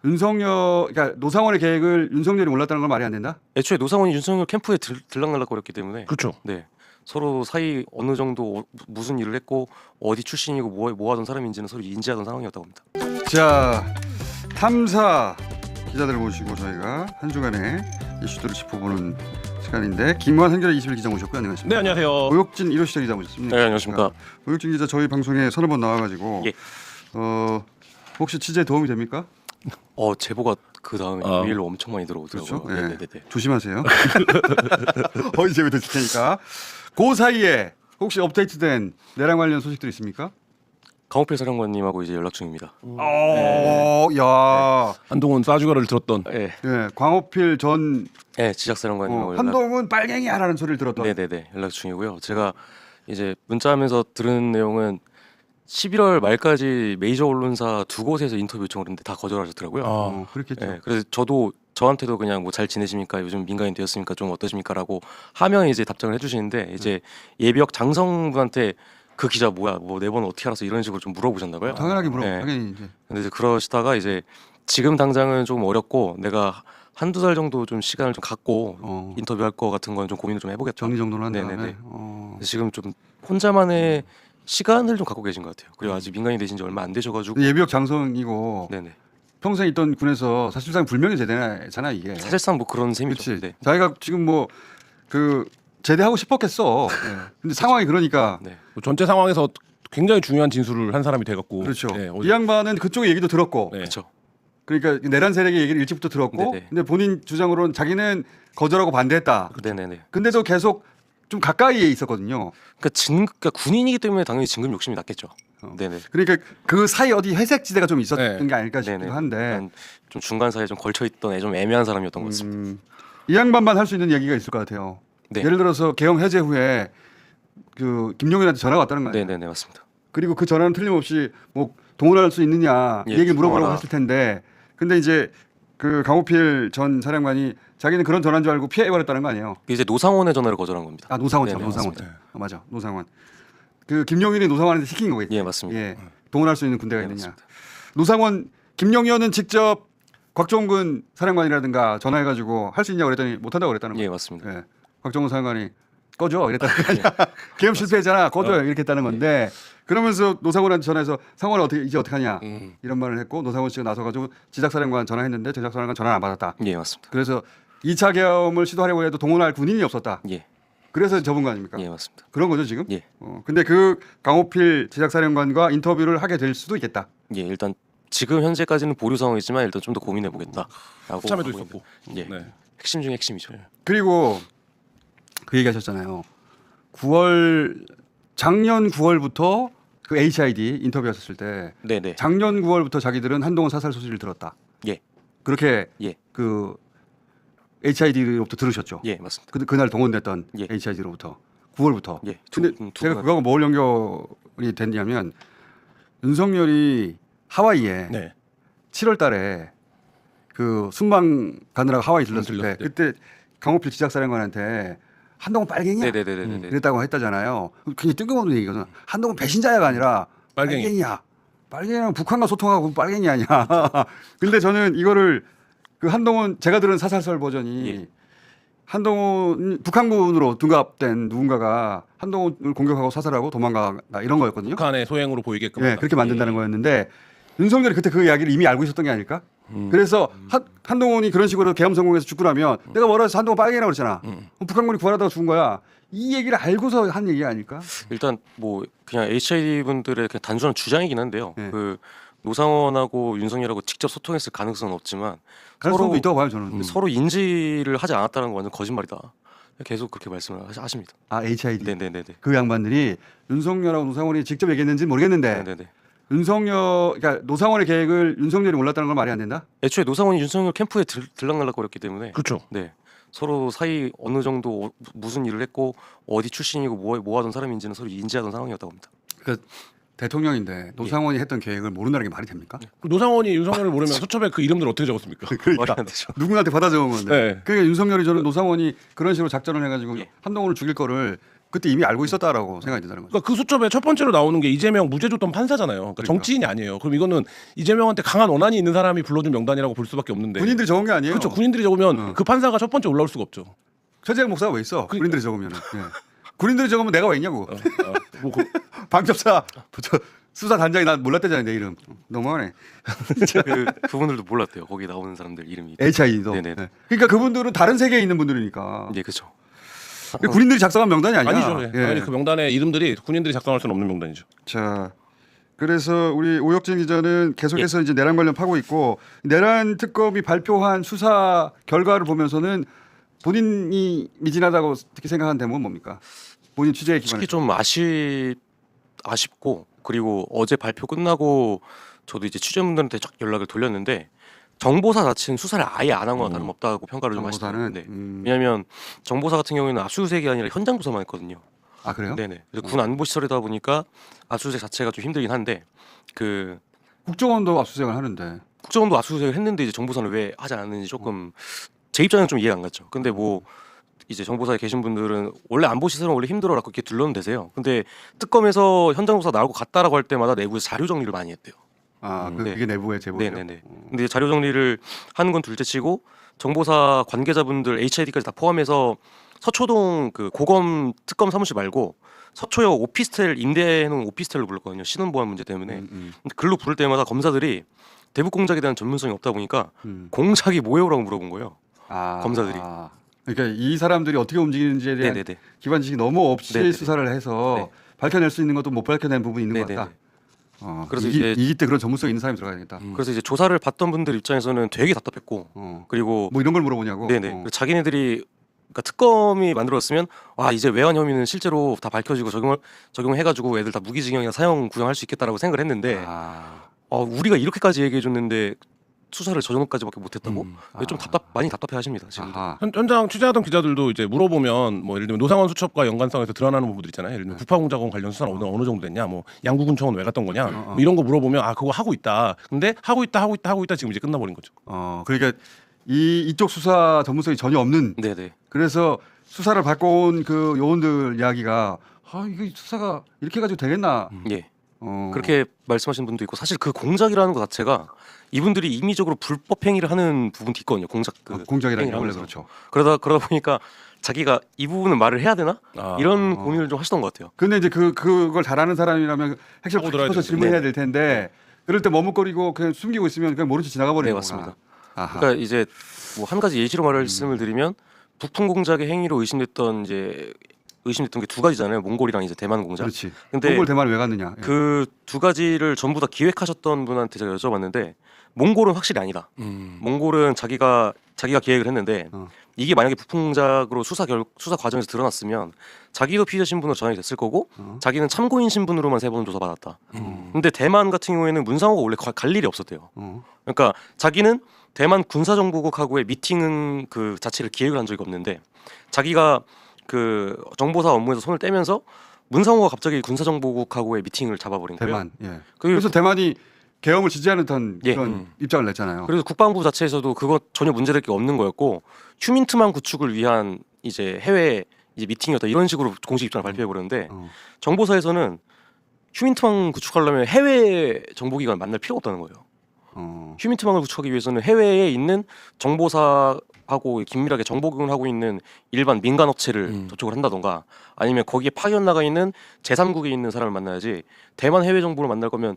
윤석열, 그러니까 노상원의 계획을 윤석열이 몰랐다는 건 말이 안 된다? 애초에 노상원이 윤석열 캠프에 들락날락거렸기 때문에 그렇죠. 네 서로 사이 어느 정도 무슨 일을 했고 어디 출신이고 뭐 하던 사람인지는 서로 인지하던 상황이었다고 합니다. 자, 탐사 기자들을 모시고 저희가 한 주간의 이슈들을 짚어보는 시간인데 김관 한겨레 20일 기자 모셨고요. 안녕하십니까? 네, 안녕하세요. 오혁진 1호 시장 기자 모셨습니다. 네, 안녕하십니까? 오혁진 기자 저희 방송에 서너 번 나와가지고 예. 혹시 취재에 도움이 됩니까? 제보가 그 다음에 메일로 엄청 많이 들어오더라고요. 그렇죠. 네. 네네네. 조심하세요. 어디 제보도 있을 테니까. 그 사이에 혹시 업데이트된 내란 관련 소식들 있습니까? 강호필 사령관님하고 이제 연락 중입니다. 야, 한동훈 싸주가를 들었던 네, 예, 광호필 전 지작 사령관님하고 한동훈 빨갱이야라는 소리를 들었던. 네네네 연락 중이고요. 제가 이제 문자하면서 들은 내용은 11월 말까지 메이저 언론사 두 곳에서 인터뷰 요청을 했는데 다 거절하셨더라고요. 그렇겠죠. 네, 그래서 저한테도 그냥 뭐 잘 지내십니까? 요즘 민간인 되었습니까? 좀 어떠십니까?라고 하면 이제 답장을 해주시는데 이제 예비역 장성분한테 그 기자 뭐야? 뭐 네 번 어떻게 알아서 이런 식으로 좀 물어보셨나 봐요. 당연하게 물어. 네. 당연히 이제. 근데 이제 그러시다가 이제 지금 당장은 좀 어렵고 내가 한두 달 정도 좀 시간을 좀 갖고 인터뷰할 거 같은 건 좀 고민을 좀 해보겠다. 정리 정돈을 한 다음에. 네네네. 지금 좀 혼자만의 시간을 좀 갖고 계신 것 같아요. 그리고 아직 민간인 되신 지 얼마 안 되셔가지고. 예비역 장성이고 네네. 평생 있던 군에서 사실상 불명예 제대잖아 이게. 사실상 뭐 그런 셈이죠. 그렇지. 네. 자기가 지금 뭐 그 제대하고 싶었겠어. 네. 근데 상황이 그러니까. 네. 전체 상황에서 굉장히 중요한 진술을 한 사람이 돼갖고 그렇죠. 네, 이 양반은 그쪽의 얘기도 들었고. 네. 그렇죠. 그러니까 내란 세력의 얘기를 일찍부터 들었고. 네네. 근데 본인 주장으로는 자기는 거절하고 반대했다. 네네네. 근데도 계속 좀 가까이에 있었거든요. 그러니까 군인이기 때문에 당연히 진급 욕심이 났겠죠. 네네. 그러니까 그 사이 어디 회색 지대가 좀 있었던 네. 게 아닐까 싶기도 네네. 한데. 약간 좀 중간 사이에 좀 걸쳐 있던 좀 애매한 사람이었던 것 같습니다. 이 양반만 할 수 있는 얘기가 있을 것 같아요. 네. 예를 들어서 개헌 해제 후에 그 김용현한테 전화가 왔다는 거 아니에요. 네네네 맞습니다. 그리고 그 전화는 틀림없이 뭐 동원할 수 있느냐 이 예, 얘기 물어보라고 동원하라. 했을 텐데 근데 이제 그 강호필 전 사령관이 자기는 그런 전화인 줄 알고 피해버렸다는 거 아니에요. 이제 노상원의 전화를 거절한 겁니다. 아 노상원 참 네네, 노상원 맞습니다. 맞아 노상원 그 김용현이 노상원한테 시킨 거겠지. 예 맞습니다. 예 동원할 수 있는 군대가 네, 있느냐. 맞습니다. 노상원 김용현은 직접 곽종근 사령관이라든가 전화해가지고 할 수 있냐고 그랬더니 못한다고 그랬다는 거예요. 예 맞습니다. 예. 곽종근 사령관이 꺼줘 이랬다는 거 아니야. 계엄 실패했잖아 꺼줘 이렇게 했다는 건데 그러면서 노상원한테 전화해서 상원을 이제 어떻게 하냐 이런 말을 했고 노상원 씨가 나서가지고 지작사령관 전화했는데 지작사령관 전화를 안 받았다. 예 맞습니다. 그래서 2차 계엄을 시도하려고 해도 동원할 군인이 없었다. 예. 그래서 접은 거 아닙니까? 예 맞습니다. 그런 거죠 지금? 예. 근데 그 강호필 지작사령관과 인터뷰를 하게 될 수도 있겠다. 예 일단 지금 현재까지는 보류 상황이지만 일단 좀 더 고민해 보겠다. 참여도 있었고. 예. 네. 핵심 중에 핵심이죠. 그리고 그 얘기하셨잖아요. 작년 9월부터 그 HID 인터뷰하셨을 때 네네. 작년 9월부터 자기들은 한동훈 사살 소식을 들었다. 예. 그렇게 예. 그 HID로부터 들으셨죠. 예 맞습니다. 그날 동원됐던 예. HID로부터 9월부터. 예. 근데 제가 그거하고 뭘 연결이 됐냐면 윤석열이 하와이에 네. 7월달에 그 순방 가느라고 하와이 들렀을 때 들렸을 때. 그때 강호필 지작사령관한테 한동훈 빨갱이야. 네네네네. 그랬다고 했다잖아요. 굉장히 뜬금없는 얘기거든. 한동훈 배신자야가 아니라 빨갱이. 빨갱이야. 빨갱이랑 북한과 소통하고 빨갱이 아니야. 근데 저는 이거를 그 한동훈 제가 들은 사살설 버전이 예. 한동훈 북한군으로 둔갑된 누군가가 한동훈을 공격하고 사살하고 도망가다 이런 거였거든요. 북한의 소행으로 보이게끔. 예, 그렇게 만든다는 거였는데 윤석열이 그때 그 이야기를 이미 알고 있었던 게 아닐까? 그래서 한동훈이 그런 식으로 계엄 성공해서 죽고 나면 내가 뭐라 해서 한동훈 빨갱이라고 그랬잖아. 북한군이 구하다가 죽은 거야. 이 얘기를 알고서 한 얘기가 아닐까? 일단 뭐 그냥 HID 분들의 그냥 단순한 주장이긴 한데요. 네. 그 노상원하고 윤석열하고 직접 소통했을 가능성은 없지만 가능성도 있다고 봐요 저는. 서로 인지를 하지 않았다는 건 완전 거짓말이다. 계속 그렇게 말씀을 하십니다. 아 HID. 네네네네. 그 양반들이 윤석열하고 노상원이 직접 얘기했는지는 모르겠는데 네네네. 그러니까 노상원의 계획을 윤석열이 몰랐다는 건 말이 안 된다? 애초에 노상원이 윤석열 캠프에 들락날락거렸기 때문에 그렇죠. 네 서로 사이 어느 정도 무슨 일을 했고 어디 출신이고 뭐 하던 사람인지는 서로 인지하던 상황이었다고 합니다. 그러니까 대통령인데 노상원이 했던 계획을 모른다는 게 말이 됩니까? 그 노상원이 윤석열을 모르면 수첩에 그 이름들 어떻게 적었습니까? 말이 안 되죠. 누구한테 받아 적은 건데. 네. 그러니까 윤석열이 저는 노상원이 그런 식으로 작전을 해가지고 예. 한동훈을 죽일 거를 그때 이미 알고 있었다라고 생각이 든다는 거죠. 그러니까 그 수첩에 첫 번째로 나오는 게 이재명 무죄 줬던 판사잖아요. 그러니까 정치인이 아니에요. 그럼 이거는 이재명한테 강한 원한이 있는 사람이 불러준 명단이라고 볼 수밖에 없는데. 군인들이 적은 게 아니에요. 그렇죠. 군인들이 적으면 그 판사가 첫 번째 올라올 수가 없죠. 최재형 목사가 왜 있어? 군인들이 적으면은. 예. 군인들이 적으면 내가 왜 있냐고. 뭐 그, 방첩사 수사 단장이 난 몰랐대잖아요 내 이름. 너무하네. 그분들도 몰랐대요. 거기 나오는 사람들 이름이. HI도. 네네. 예. 그러니까 그분들은 다른 세계에 있는 분들이니까. 네, 그렇죠. 군인들이 작성한 명단이 아니야. 아니죠. 예. 아니 그 명단의 이름들이 군인들이 작성할 수는 없는 명단이죠. 자, 그래서 우리 오혁진 기자는 계속해서 이제 내란 관련 파고 있고 내란 특검이 발표한 수사 결과를 보면서는 본인이 미진하다고 특히 생각한 대목은 뭡니까? 본인 취재 기관에. 특히 좀 아쉽고 그리고 어제 발표 끝나고 저도 이제 취재분들한테 쫙 연락을 돌렸는데 정보사 자체는 수사를 아예 안 한 거나 다름없다고 평가를 좀 정보사는 하시더라고요. 왜냐하면 정보사 같은 경우에는 압수수색이 아니라 현장 조사만 했거든요. 아 그래요? 네네. 그래서 군 안보 시설이다 보니까 압수수색 자체가 좀 힘들긴 한데 그 국정원도 압수수색을 하는데. 국정원도 압수수색을 했는데 이제 정보사는 왜 하지 않았는지 조금 제 입장에는 좀 이해가 안 갔죠. 근데 뭐 이제 정보사에 계신 분들은 원래 안보 시설은 원래 힘들어라고 이렇게 둘러는 되세요. 근데 특검에서 현장 조사 나오고 갔다라고 할 때마다 내부에서 자료 정리를 많이 했대요. 아, 네. 그게 내부의 제보예요. 네네네. 근데 자료 정리를 하는 건 둘째치고 정보사 관계자분들 HID까지 다 포함해서 서초동 그 고검 특검 사무실 말고 서초역 오피스텔 임대해놓은 오피스텔로 불렀거든요. 신원보안 문제 때문에. 근데 글로 부를 때마다 검사들이 대북 공작에 대한 전문성이 없다 보니까 공작이 뭐예요라고 물어본 거예요. 아, 검사들이. 그러니까 이 사람들이 어떻게 움직이는지에 대한 네네네. 기반 지식이 너무 없이 네네네. 수사를 해서 네. 밝혀낼 수 있는 것도 못 밝혀낸 부분이 있는 것 네네네. 같다. 그래서 이기 이제 때 그런 전문성 있는 사람이 들어가야 되겠다. 그래서 이제 조사를 받던 분들 입장에서는 되게 답답했고 그리고 뭐 이런 걸 물어보냐고. 네네. 그래서 자기네들이 그러니까 특검이 만들었으면 와 이제 외환 혐의는 실제로 다 밝혀지고 적용해가지고 애들 다 무기징역이나 사형 구형할 수 있겠다라고 생각을 했는데 우리가 이렇게까지 얘기해줬는데 수사를 저 정도까지밖에 못했다고 좀 많이 답답해하십니다 지금. 아하. 현장 취재하던 기자들도 이제 물어보면 뭐 예를 들면 노상원 수첩과 연관성에서 드러나는 부분들 있잖아요. 예를 들면 국파공작원 관련 수사는 어느 정도 됐냐, 뭐 양구군청은 왜 갔던 거냐, 뭐 이런 거 물어보면 아 그거 하고 있다. 근데 하고 있다 지금 이제 끝나버린 거죠. 그러니까 이쪽 수사 전문성이 전혀 없는. 네네. 그래서 수사를 받고 온 그 요원들 이야기가 이거 수사가 이렇게 가지고 되겠나. 예. 그렇게 말씀하시는 분도 있고 사실 그 공작이라는 것 자체가 이분들이 임의적으로 불법 행위를 하는 부분도 있거든요. 공작이라는 게 원래 하면서. 그렇죠. 그러다 보니까 자기가 이 부분은 말을 해야 되나 이런 고민을 좀 하시던 것 같아요. 근데 이제 그걸 잘하는 사람이라면 핵심 하고 들어야 짚어서 되지. 질문해야 될 텐데 그럴 때 머뭇거리고 그냥 숨기고 있으면 그냥 모른 채 지나가 버리는 네, 거구나. 맞습니다. 아하. 그러니까 이제 뭐 한 가지 예시로 말씀을 드리면 북풍 공작의 행위로 의심됐던 게 두 가지잖아요. 몽골이랑 이제 대만 공작. 그렇지. 근데 몽골 대만을 왜 갔느냐. 예. 그 두 가지를 전부 다 기획하셨던 분한테 제가 여쭤봤는데 몽골은 확실히 아니다. 몽골은 자기가 계획을 했는데 이게 만약에 북풍작으로 수사 과정에서 드러났으면 자기도 피의자 신분으로 전환이 됐을 거고 자기는 참고인 신분으로만 3번 조사받았다. 근데 대만 같은 경우에는 문상호가 원래 갈 일이 없었대요. 그러니까 자기는 대만 군사정보국하고의 미팅은 그 자체를 기획을 한 적이 없는데 자기가 그 정보사 업무에서 손을 떼면서 문상호가 갑자기 군사정보국하고의 미팅을 잡아버린 거예요. 대만. 예. 그래서 대만이 계엄을 지지하는 듯한 예. 그런 입장을 냈잖아요. 그래서 국방부 자체에서도 그거 전혀 문제될 게 없는 거였고 휴민트만 구축을 위한 이제 해외 이제 미팅이었다 이런 식으로 공식 입장을 발표해 버렸는데 정보사에서는 휴민트만 구축하려면 해외 정보기관 만날 필요가 없다는 거예요. 휴민트망을 구축하기 위해서는 해외에 있는 정보사하고 긴밀하게 정보 교환을 하고 있는 일반 민간 업체를 접촉을 한다던가 아니면 거기에 파견 나가 있는 제3국에 있는 사람을 만나야지 대만 해외 정보를 만날 거면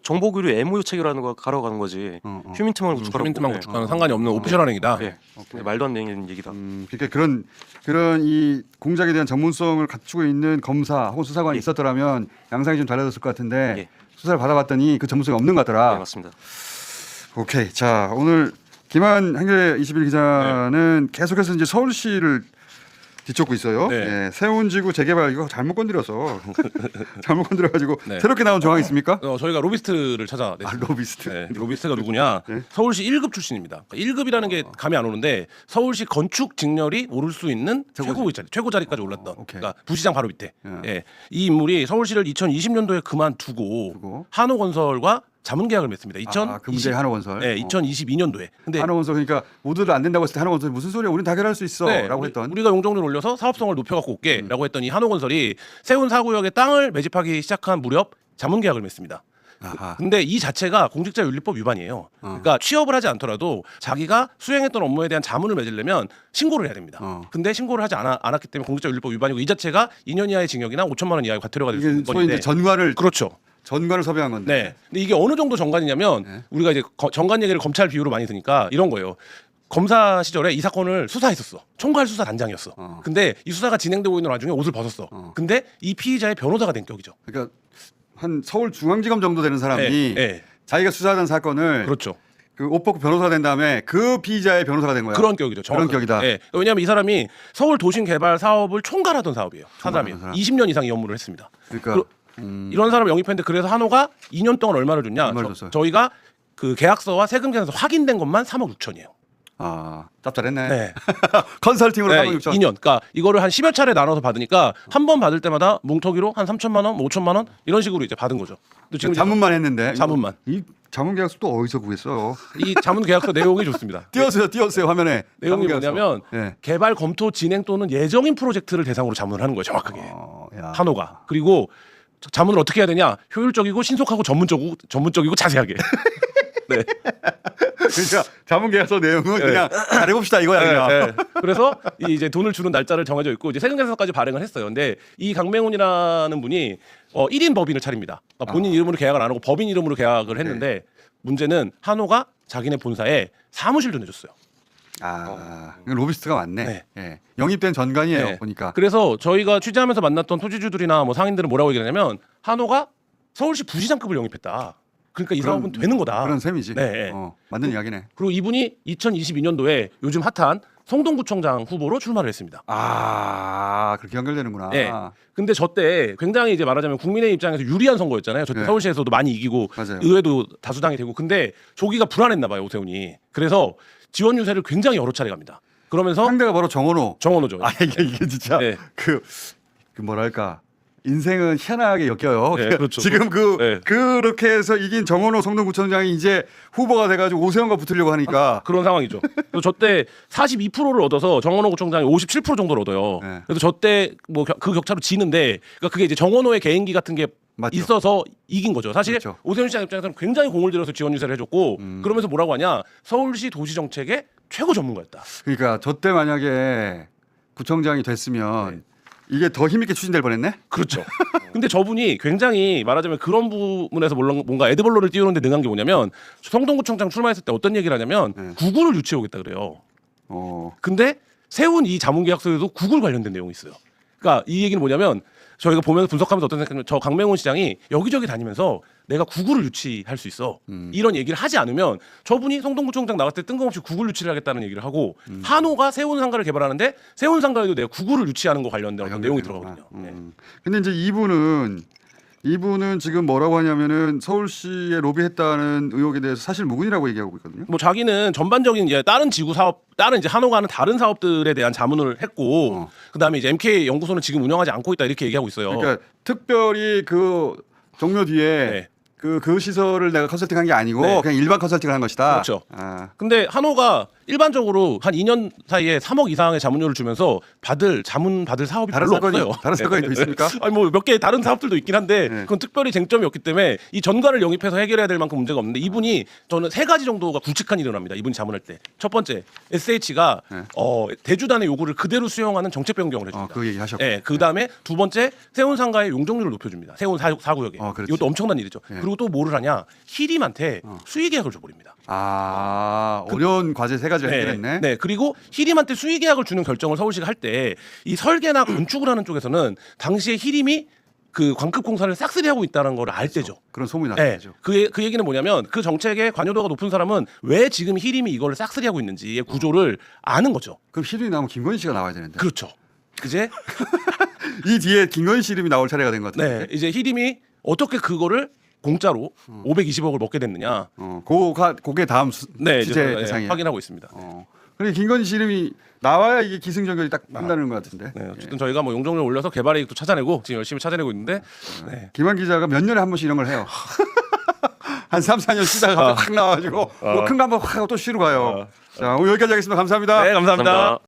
정보 교류 MOU 체결하는 거 가러 가는 거지 휴민트망을 구축하라고. 휴민트망 구축과는 상관이 없는 오피셜한 행위다. 네. 말도 안 되는 얘기다. 그러니까 그런 이 공작에 대한 전문성을 갖추고 있는 검사 혹은 수사관이 있었더라면 양상이 좀 달라졌을 것 같은데 예. 수사를 받아봤더니 그 전문성이 없는 것 같더라. 네, 맞습니다. 오케이. 자, 오늘 김한 한겨레 21 기자는 계속해서 이제 서울시를 뒤쫓고 있어요. 네. 네. 세운지구 재개발 이거 잘못 건드려서 잘못 건드려가지고 네. 새롭게 나온 조항 있습니까? 저희가 로비스트를 찾아냈습니다. 아, 로비스트. 네, 로비스트가 누구냐? 네. 서울시 1급 출신입니다. 1급이라는 게 감이 안 오는데 서울시 건축 직렬이 오를 수 있는 최고 자리까지 올랐던. 오케이. 그러니까 부시장 바로 밑에. 예. 예. 이 인물이 서울시를 2020년도에 그만두고 한호건설과 자문계약을 맺습니다. 그 문제 한호건설. 네, 2022년도에. 근데 한호건설 그러니까 모두를 안 된다고 했을 때 한호건설 무슨 소리야? 우리는 다 해결할 수 있어라고 했던. 우리가 용적률 올려서 사업성을 높여갖고 올게라고 했더니 한호건설이 세운 4구역에 땅을 매집하기 시작한 무렵 자문계약을 맺습니다. 아하. 근데 이 자체가 공직자윤리법 위반이에요. 그러니까 취업을 하지 않더라도 자기가 수행했던 업무에 대한 자문을 맺으려면 신고를 해야 됩니다. 근데 신고를 하지 않았기 때문에 공직자윤리법 위반이고 이 자체가 2년 이하의 징역이나 5천만 원 이하의 과태료가 될 수 있는 이게 소위 이제 건데. 전관을 그렇죠. 섭외한 건데. 네. 근데 이게 어느 정도 정관이냐면 네. 우리가 이제 정관 얘기를 검찰 비유로 많이 드니까 이런 거예요. 검사 시절에 이 사건을 수사했었어. 총괄 수사 단장이었어. 근데 이 수사가 진행되고 있는 와중에 옷을 벗었어. 근데 이 피의자의 변호사가 된 격이죠. 그러니까 한 서울중앙지검 정도 되는 사람이 네. 자기가 수사하던 사건을 그렇죠. 그 옷 벗고 변호사가 된 다음에 그 피의자의 변호사가 된 거야. 그런 격이죠. 그런 격이다. 예. 왜냐하면 이 사람이 서울 도심 개발 사업을 총괄하던 사업이에요. 사람이 사람. 20년 이상 이 업무를 했습니다. 그러니까 이런 사람을 영입했는데 그래서 한호가 2년 동안 얼마를 줬냐? 얼마를 줬어요? 저희가 그 계약서와 세금 계산서 확인된 것만 3억 6천이에요. 짭짤했네. 네. 컨설팅으로 네, 3억 6천. 2년. 그러니까 이거를 한 10여 차례 나눠서 받으니까 한 번 받을 때마다 뭉터기로 한 3천만 원, 뭐 5천만 원 이런 식으로 이제 받은 거죠. 또 지금 자문만 했는데. 자문만. 이 자문 계약서 또 어디서 구했어? 이 자문 계약서 내용이 좋습니다. 띄웠어요 화면에. 내용이 자문 계약서. 뭐냐면 네. 개발 검토 진행 또는 예정인 프로젝트를 대상으로 자문을 하는 거예요. 정확하게. 야. 한호가. 그리고 자문을 어떻게 해야 되냐? 효율적이고 신속하고 전문적이고 자세하게. 네. 그러니까 자문 계약서 내용은 그냥 잘해봅시다 이거야 그냥. 네. 그래서 이 이제 돈을 주는 날짜를 정해져 있고 이제 세금 계산서까지 발행을 했어요. 근데 이 강맹훈이라는 분이 1인 법인을 차립니다. 그러니까 본인 이름으로 계약을 안 하고 법인 이름으로 계약을 했는데 문제는 한호가 자기네 본사에 사무실도 내줬어요. 로비스트가 맞네. 네. 예. 영입된 전관이에요 네. 보니까. 그래서 저희가 취재하면서 만났던 토지주들이나 뭐 상인들은 뭐라고 얘기하냐면 한호가 서울시 부시장급을 영입했다. 그러니까 이 사업은 되는 거다. 그런 셈이지. 네. 맞는 이야기네. 그리고 이분이 2022년도에 요즘 핫한 성동구청장 후보로 출마를 했습니다. 그렇게 연결되는구나. 네. 근데 저 때 굉장히 이제 말하자면 국민의 입장에서 유리한 선거였잖아요. 저때 네. 서울시에서도 많이 이기고 맞아요. 의회도 다수당이 되고 근데 조기가 불안했나 봐요 오세훈이. 그래서 지원 유세를 굉장히 여러 차례 갑니다. 그러면서 상대가 바로 정원호. 정원호죠. 이게 진짜 네. 그 뭐랄까. 인생은 희한하게 엮여요. 네, 그렇죠. 지금 네. 그렇게 해서 이긴 정원호 성동구청장이 이제 후보가 돼가지고 오세훈과 붙으려고 하니까 그런 상황이죠. 그래서 저때 42%를 얻어서 정원호 구청장이 57% 정도를 얻어요. 네. 그래서 저때 뭐 그 격차로 지는데 그러니까 그게 이제 정원호의 개인기 같은 게 맞죠. 있어서 이긴 거죠. 사실 그렇죠. 오세훈 시장 입장에서는 굉장히 공을 들여서 지원 유세를 해줬고 그러면서 뭐라고 하냐 서울시 도시 정책의 최고 전문가였다. 그러니까 저 때 만약에 구청장이 됐으면 이게 더 힘있게 추진될 뻔했네. 그렇죠. 근데 저분이 굉장히 말하자면 그런 부분에서 뭔가 에드벌로를 띄우는데 능한 게 뭐냐면 성동구청장 출마했을 때 어떤 얘기를 하냐면 구글을 유치해 오겠다 그래요. 근데 세운 이 자문계약서에도 구글 관련된 내용이 있어요. 그러니까 이 얘기는 뭐냐면 저희가 보면서 분석하면서 어떤 생각이냐면 저 강맹훈 시장이 여기저기 다니면서 내가 구글을 유치할 수 있어. 이런 얘기를 하지 않으면 저분이 성동구청장 나갈 때 뜬금없이 구글 유치를 하겠다는 얘기를 하고 한호가 세운 상가를 개발하는데 세운 상가에도 내가 구글을 유치하는 거 관련된 어떤 내용이 들어가거든요. 네. 근데 이제 이분은 지금 뭐라고 하냐면은 서울시에 로비했다는 의혹에 대해서 사실 무근이라고 얘기하고 있거든요. 뭐 자기는 전반적인 이제 다른 지구 사업, 다른 이제 한호가 하는 다른 사업들에 대한 자문을 했고, 그다음에 이제 MK 연구소는 지금 운영하지 않고 있다 이렇게 얘기하고 있어요. 그러니까 특별히 그 종묘 뒤에 네. 그 시설을 내가 컨설팅한 게 아니고 네. 그냥 일반 컨설팅을 한 것이다. 그렇죠. 근데 한호가 일반적으로 한 2년 사이에 3억 이상의 자문료를 주면서 받을 사업이 다른 별로 사건이 없어요. 다른 사건이 또 있습니까? 아니 뭐 몇 개 다른 사업들도 있긴 한데 네. 그건 특별히 쟁점이 없기 때문에 이 전관을 영입해서 해결해야 될 만큼 문제가 없는데 이분이 저는 세 가지 정도가 굵직한 일을 합니다. 이분이 자문할 때. 첫 번째 SH가 대주단의 요구를 그대로 수용하는 정책 변경을 해줍니다. 그 얘기 하셨고. 네, 그다음에 두 번째 세운 상가의 용적률을 높여줍니다. 세운 4구역에. 그렇지. 이것도 엄청난 일이죠. 그리고 또 뭐를 하냐? 히림한테 수의 계약을 줘버립니다. 어려운 과제 세 가지를 해결했네. 네. 그리고 히림한테 수의 계약을 주는 결정을 서울시가 할 때 이 설계나 건축을 하는 쪽에서는 당시에 히림이 그 광급 공사를 싹쓸이하고 있다는 걸 알 때죠. 그런 소문이 네. 났죠. 그 얘기는 뭐냐면 그 정책의 관여도가 높은 사람은 왜 지금 히림이 이걸 싹쓸이하고 있는지의 구조를 아는 거죠. 그럼 히든이 나오면 김건희 씨가 나와야 되는데. 그렇죠. 이제 이 뒤에 김건희 씨 이름이 나올 차례가 된 것 같아요. 네, 이제 히림이 어떻게 그거를 공짜로 520억을 먹게 됐느냐. 그게 다음 네, 취재 이제 대상이에요. 확인하고 있습니다. 그리고 김건희 씨 이름이 나와야 이게 기승전결이 딱 끝나는 것 같은데. 네, 어쨌든 저희가 뭐 용적률 올려서 개발이익도 찾아내고 지금 열심히 찾아내고 있는데 네. 김한 기자가 몇 년에 한 번씩 이런 걸 해요. 한 3, 4년 쉬다가 갑자기 확 나와가지고 뭐 큰 거 한번 확 하고 또 쉬러 가요. 자, 오늘 여기까지 하겠습니다. 감사합니다. 네, 감사합니다. 감사합니다.